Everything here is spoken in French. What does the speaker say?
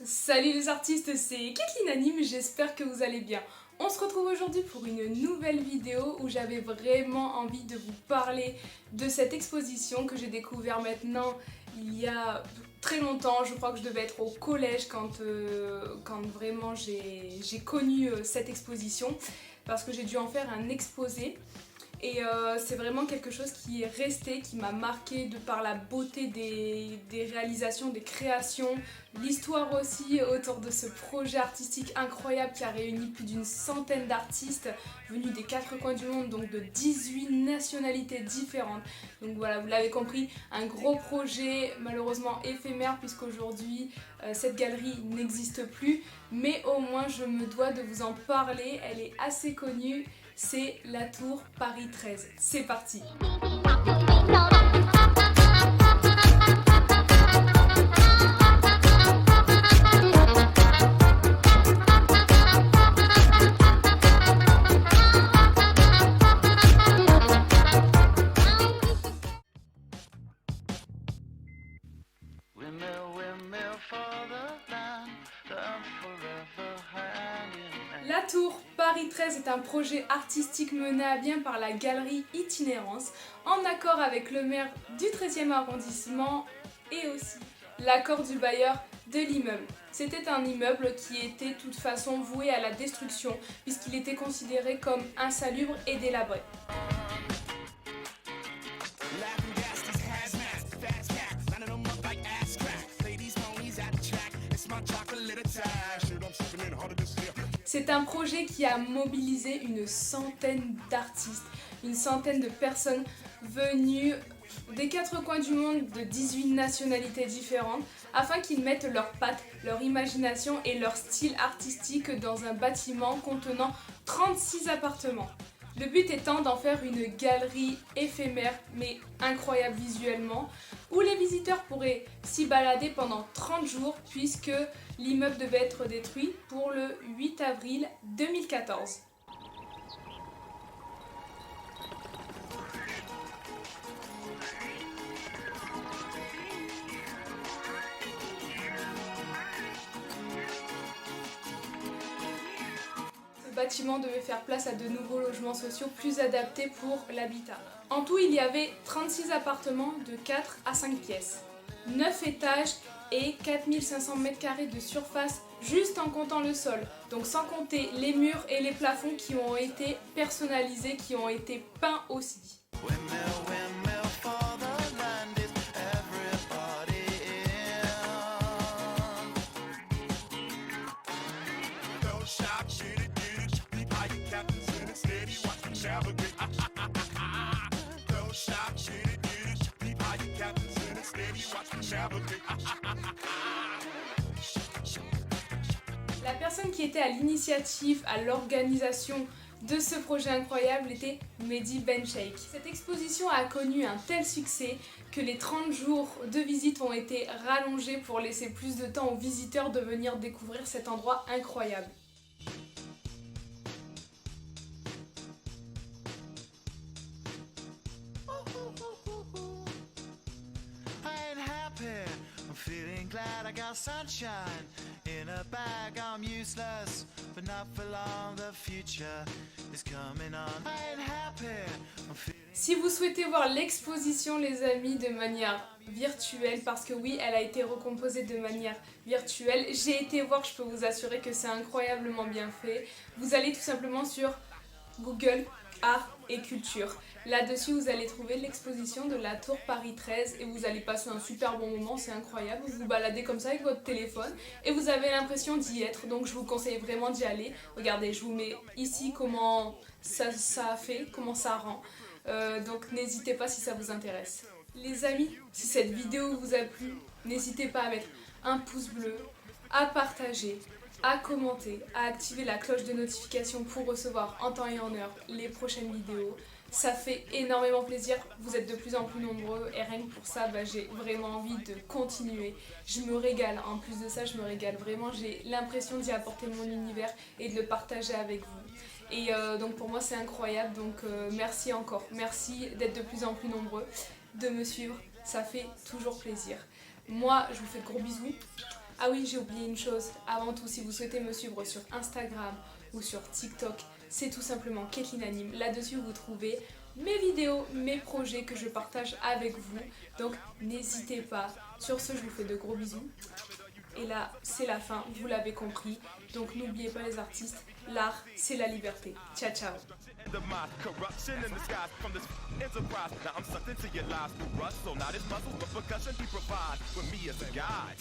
Salut les artistes, c'est Kathleen Anime, j'espère que vous allez bien. On se retrouve aujourd'hui pour une nouvelle vidéo où j'avais vraiment envie de vous parler de cette exposition que j'ai découvert maintenant il y a très longtemps. Je crois que je devais être au collège quand vraiment j'ai connu cette exposition parce que j'ai dû en faire un exposé. Et c'est vraiment quelque chose qui est resté, qui m'a marqué de par la beauté des réalisations, des créations, l'histoire aussi autour de ce projet artistique incroyable qui a réuni plus d'une centaine d'artistes venus des quatre coins du monde, donc de 18 nationalités différentes. Donc voilà, vous l'avez compris, un gros projet malheureusement éphémère puisqu'aujourd'hui cette galerie n'existe plus, mais au moins je me dois de vous en parler, elle est assez connue. C'est la tour Paris 13. C'est parti! La tour Paris 13 est un projet artistique mené à bien par la galerie Itinérance en accord avec le maire du 13e arrondissement et aussi l'accord du bailleur de l'immeuble. C'était un immeuble qui était de toute façon voué à la destruction puisqu'il était considéré comme insalubre et délabré. C'est un projet qui a mobilisé une centaine d'artistes, une centaine de personnes venues des quatre coins du monde de 18 nationalités différentes afin qu'ils mettent leurs pattes, leur imagination et leur style artistique dans un bâtiment contenant 36 appartements. Le but étant d'en faire une galerie éphémère mais incroyable visuellement où les visiteurs pourraient s'y balader pendant 30 jours puisque l'immeuble devait être détruit pour le 8 avril 2014. Le bâtiment devait faire place à de nouveaux logements sociaux plus adaptés pour l'habitat. En tout, il y avait 36 appartements de 4 à 5 pièces, 9 étages et 4500 m² de surface juste en comptant le sol. Donc sans compter les murs et les plafonds qui ont été personnalisés, qui ont été peints aussi. La personne qui était à l'initiative, à l'organisation de ce projet incroyable était Mehdi Bencheikh. Cette exposition a connu un tel succès que les 30 jours de visite ont été rallongés pour laisser plus de temps aux visiteurs de venir découvrir cet endroit incroyable. I'm feeling glad I got sunshine in a bag. I'm useless, but not for long. The future is coming on. I ain't happy. Si vous souhaitez voir l'exposition, les amis, de manière virtuelle, parce que oui, elle a été recomposée de manière virtuelle, j'ai été voir, je peux vous assurer que c'est incroyablement bien fait. Vous allez tout simplement sur Google Art et Culture. Là-dessus, vous allez trouver l'exposition de la tour Paris 13 et vous allez passer un super bon moment, c'est incroyable. Vous vous baladez comme ça avec votre téléphone et vous avez l'impression d'y être, donc je vous conseille vraiment d'y aller. Regardez, je vous mets ici comment ça fait, comment ça rend. Donc n'hésitez pas si ça vous intéresse. Les amis, si cette vidéo vous a plu, n'hésitez pas à mettre un pouce bleu, à partager, à commenter, à activer la cloche de notification pour recevoir en temps et en heure les prochaines vidéos. Ça fait énormément plaisir, vous êtes de plus en plus nombreux et rien que pour ça, j'ai vraiment envie de continuer. Je me régale, en plus de ça, je me régale vraiment, j'ai l'impression d'y apporter mon univers et de le partager avec vous. Et donc pour moi c'est incroyable, donc merci encore, merci d'être de plus en plus nombreux, de me suivre, ça fait toujours plaisir. Moi je vous fais de gros bisous, Ah oui, j'ai oublié une chose. Avant tout, si vous souhaitez me suivre sur Instagram ou sur TikTok, c'est tout simplement Kathleen Anime. Là-dessus, vous trouvez mes vidéos, mes projets que je partage avec vous. Donc, n'hésitez pas. Sur ce, je vous fais de gros bisous. Et là, c'est la fin, vous l'avez compris. Donc, n'oubliez pas les artistes, l'art, c'est la liberté. Ciao, ciao. The mind, corruption in the skies from this enterprise. Now I'm sucked into your lies through rust, so now this muscle, but percussion he provides with me as a guide.